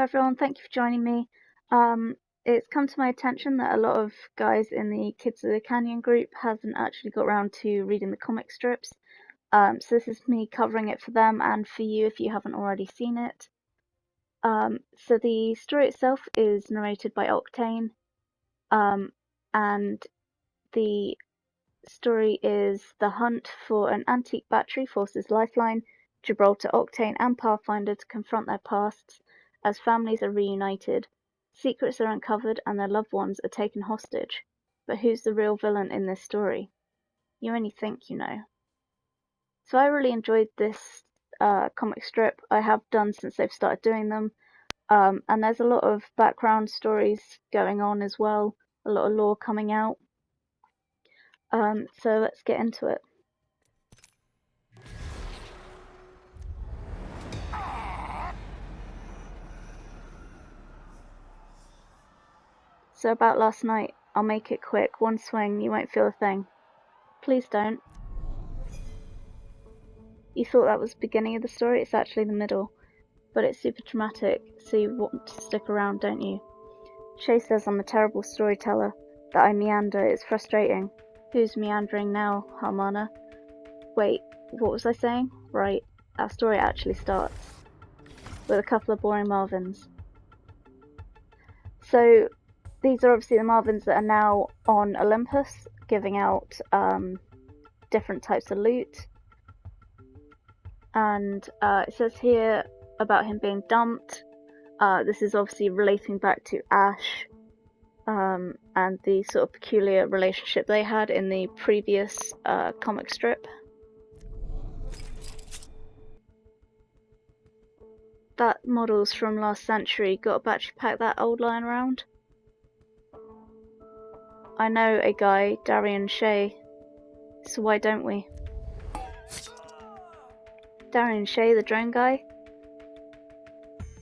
everyone, thank you for joining me. Um, it's come to my attention that a lot of guys in the Kids of the Canyon group hasn't actually got around to reading the comic strips. So this is me covering it for them and for you if you haven't already seen it. So the story itself is narrated by Octane, and the story is the hunt for an antique battery forces Lifeline, Gibraltar, Octane, and Pathfinder to confront their pasts as families are reunited. Secrets are uncovered and their loved ones are taken hostage. But who's the real villain in this story? You only think you know. So I really enjoyed this comic strip. I have done since they've started doing them. And there's a lot of background stories going on as well, a lot of lore coming out. So let's get into it. So about last night, I'll make it quick. One swing, you won't feel a thing. Please don't. You thought that was the beginning of the story? It's actually the middle. But it's super dramatic, so you want to stick around, don't you? Shay says I'm a terrible storyteller, that I meander, it's frustrating. Who's meandering now, Harmana? Wait, what was I saying? Right, our story actually starts with a couple of boring Marvins. So these are obviously the Marvins that are now on Olympus, giving out different types of loot. And it says here about him being dumped. This is obviously relating back to Ash and the sort of peculiar relationship they had in the previous comic strip. That model's from last century. Got a battery pack that old lying around? I know a guy, Darian Shay, so why don't we? Darian Shay, the drone guy?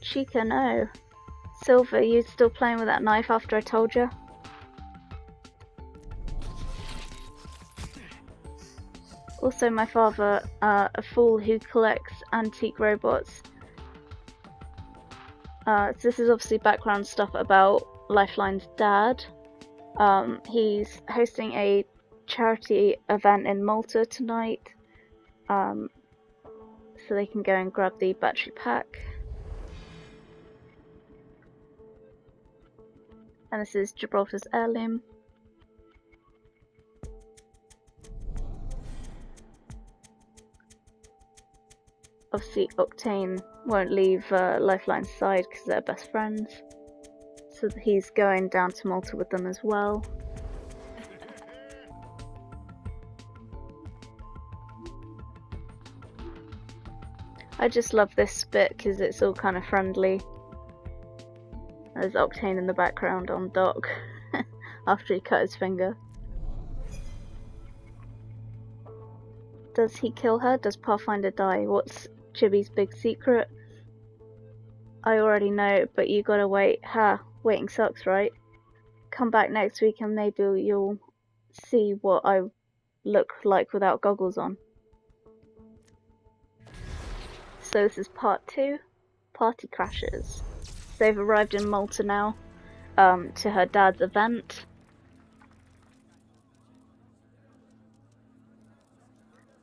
Chica, no. Silver, you still playing with that knife after I told you? Also my father, a fool who collects antique robots. So this is obviously background stuff about Lifeline's dad. He's hosting a charity event in Malta tonight, so they can go and grab the battery pack. And this is Gibraltar's heirloom. Obviously Octane won't leave Lifeline's side because they're best friends, so he's going down to Malta with them as well. I just love this bit because it's all kind of friendly. There's Octane in the background on Doc after he cut his finger. Does he kill her? Does Pathfinder die? What's Chibi's big secret? I already know, but you gotta wait. Ha, waiting sucks, right? Come back next week and maybe you'll see what I look like without goggles on. So this is part 2, Party Crashes. They've arrived in Malta now, to her dad's event.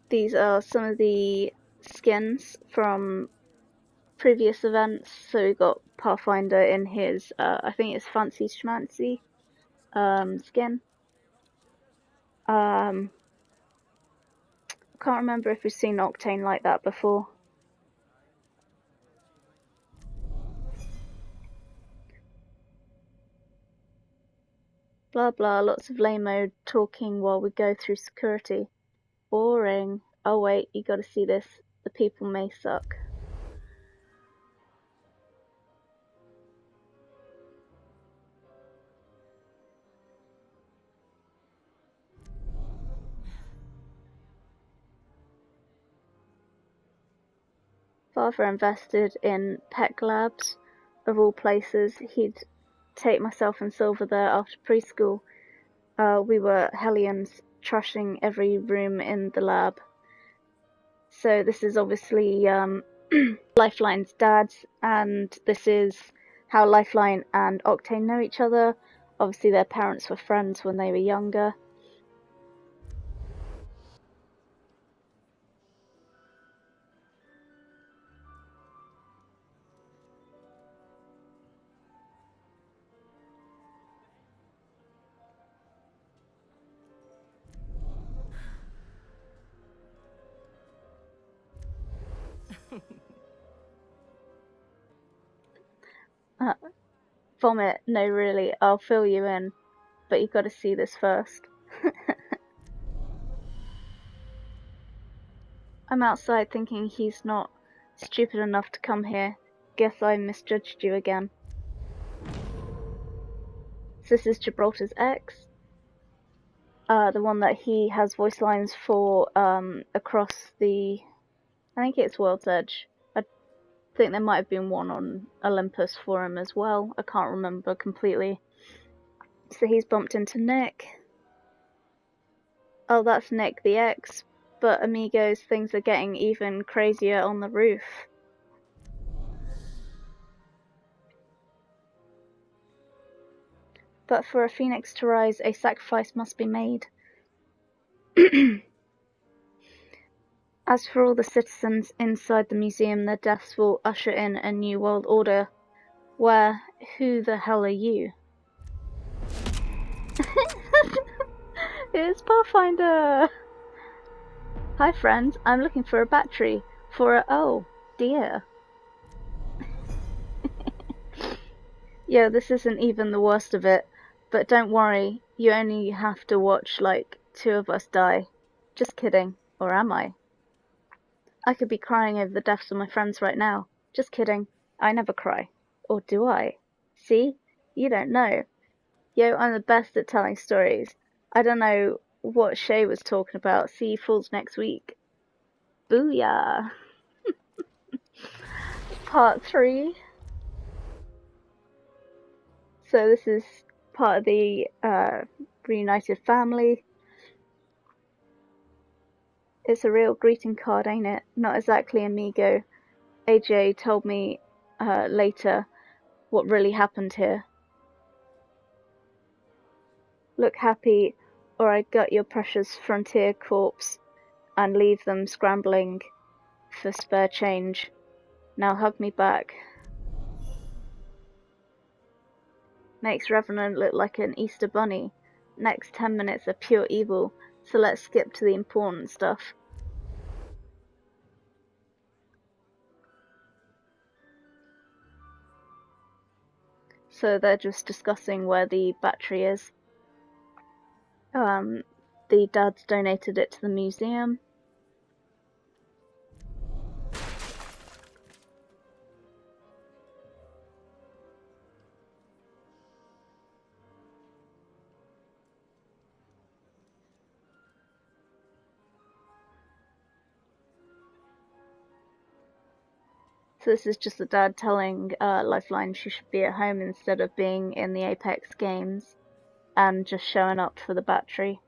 These are some of the skins from previous events. So we've got Pathfinder in his, I think it's Fancy Schmancy skin. I can't remember if we've seen Octane like that before. Blah blah, lots of lame-o talking while we go through security. Boring. Oh wait, you gotta see this. The people may suck. Father invested in Peck Labs, of all places. He'd take myself and Silver there after preschool. We were hellions, trashing every room in the lab. So this is obviously Lifeline's dad, and this is how Lifeline and Octane know each other. Obviously, their parents were friends when they were younger. Vomit, no really, I'll fill you in, but you've got to see this first. I'm outside thinking he's not stupid enough to come here. Guess I misjudged you again. So this is Gibraltar's ex. The one that he has voice lines for across the... I think it's World's Edge. I think there might have been one on Olympus for him as well. I can't remember completely. So he's bumped into Nick. Oh, that's Nick the ex. But amigos, things are getting even crazier on the roof. But for a phoenix to rise, a sacrifice must be made. As for all the citizens inside the museum, their deaths will usher in a new world order. Who the hell are you? It's Pathfinder! Hi friends, I'm looking for a battery for a... oh, dear. Yeah, this isn't even the worst of it, but don't worry, you only have to watch like 2 of us die. Just kidding, or am I? I could be crying over the deaths of my friends right now. Just kidding, I never cry. Or do I? See? You don't know. Yo, I'm the best at telling stories. I don't know what Shay was talking about. See you fools next week. Booyah! Part 3. So this is part of the reunited family. It's a real greeting card, ain't it? Not exactly amigo. AJ told me later what really happened here. Look happy, or I gut your precious frontier corpse and leave them scrambling for spare change. Now hug me back. Makes Revenant look like an Easter bunny. Next 10 minutes are pure evil, so let's skip to the important stuff. So they're just discussing where the battery is. The dads donated it to the museum. So this is just the dad telling Lifeline she should be at home instead of being in the Apex games and just showing up for the battery.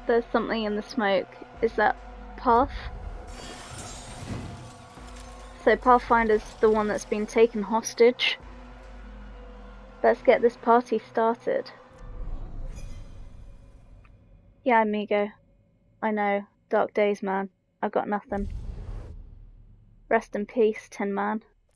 There's something in the smoke. Is that Path? So Pathfinder's the one that's been taken hostage. Let's get this party started. Yeah, amigo. I know. Dark days, man. I got nothing. Rest in peace, Tin Man.